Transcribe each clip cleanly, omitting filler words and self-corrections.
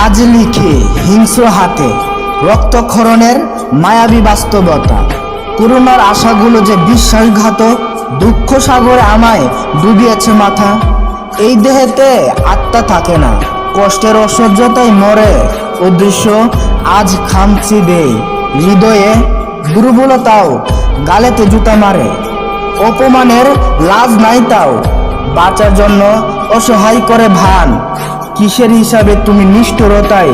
আজ লিখে হিংস্র হাতে রক্তক্ষরণের মায়াবী বাস্তবতা। করুণার আশাগুলো যে বিশ্বাসঘাতক, দুঃখ সাগরে আমায় ডুবিয়েছে মাথা। এই দেহেতে আত্মা থাকে না, কষ্টের অসহ্যতায় মরে অদৃশ্য আজ খামচি দেয় হৃদয়ে। দুর্বলতাও গালেতে জুতা মারে, অপমানের লাজ নাই তাও। বাঁচার জন্য অসহায় করে ভান, কিসের হিসাবে তুমি নিষ্ঠুরতায়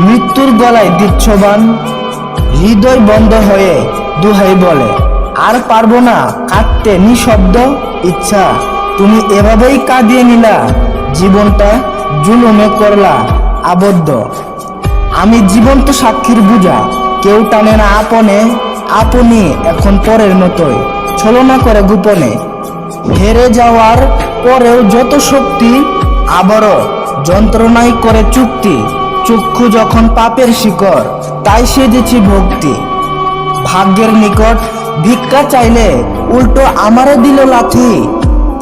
মৃত্যুর গলায় দিচ্ছ বান। হৃদয় বন্ধ হয়ে দুহাই বলে, আর পারবো না কাঁদতে নিঃশব্দ। ইচ্ছা তুমি এভাবেই কাঁদিয়ে নিলা, জীবনটা জুলুমে করলা আবদ্ধ। আমি জীবন্ত সাক্ষীর বুঝা, কেউ টানে না আপনে। আপনি এখন পরের মতোই ছলনা করে গোপনে। হেরে যাওয়ার পরেও যত শক্তি, আবারও যন্ত্রণাই করে চুক্তি। চক্ষু যখন পাপের শিকড়, তাই সেজেছি ভক্তি। ভাগ্যের নিকট ভিক্ষা চাইলে উল্টো আমারে দিল লাথি।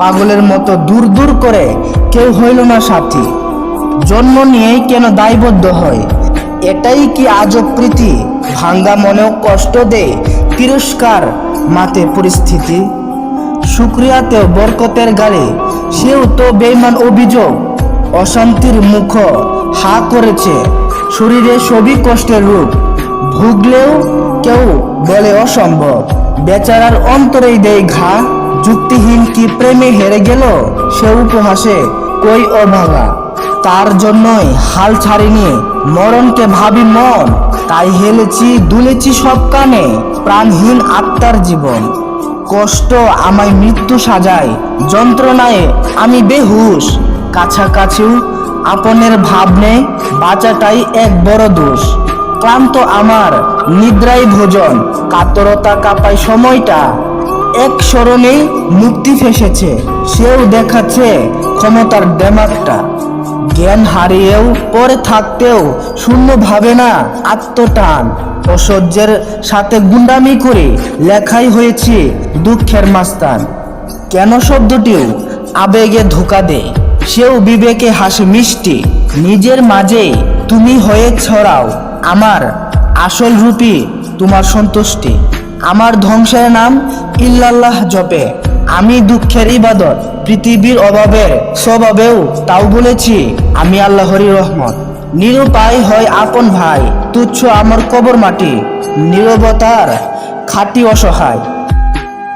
পাগলের মতো দূর দূর করে কেউ হইল না সাথী। জন্ম নিয়েই কেন দায়বদ্ধ হয়, এটাই কি আজব প্রীতি। ভাঙ্গা মনেও কষ্ট দেয় তিরস্কার মাতে পরিস্থিতি। শুক্রিয়াতেও বরকতের গালে, সেও তো বেঈমান অভিযোগ। অশান্তির মুখ হা করেছে, শরীরে সবই কষ্টের রূপ। ভুগলেও কেউ বলে অসম্ভব, বেচারার অন্তরেই দেয় ঘা। যুক্তিহীন কি প্রেমে হেরে গেল, সে উপহাসে কই অভাগা। তার জন্যই হাল ছাড়িনি মরণকে ভাবি মন। তাই হেলেছি দুলেছি সব কানে, প্রাণহীন আত্মার জীবন। কষ্ট আমায় মৃত্যু সাজায়, যন্ত্রণায় আমি বেহুশ। কাছাকাছিও আপনের ভাব নেই, বাঁচাটাই এক বড় দোষ। ক্লান্ত আমার নিদ্রাই ভোজন, কাতরতা কাঁপায় সময়টা। এক স্মরণেই মুক্তি ফেসেছে, সেও দেখাচ্ছে ক্ষমতার ডেমাকটা। জ্ঞান হারিয়েও পরে থাকতেও শূন্য ভাবে না আত্মটান। অসহ্যের সাথে গুন্ডামি করে লেখাই হয়েছে দুঃখের মাস্তান। কেন শব্দটিও আবেগে ধোকা দেয়, সেও বিবেকে হাসে মিষ্টি। নিজের মাঝে তুমি হয়ে ছড়াও আমার আসল রূপী তোমার সন্তুষ্টি। আমার ধ্বংসের নাম ইল্লাল্লাহ জপে, আমি দুঃখের ইবাদত। পৃথিবীর অভাবের স্বভাবেও তাও বলেছি আমি আল্লাহরই রহমত। নিরুপায় হয় আপন ভাই, তুচ্ছ আমার কবর মাটি। নীরবতার খাঁটি অসহায়,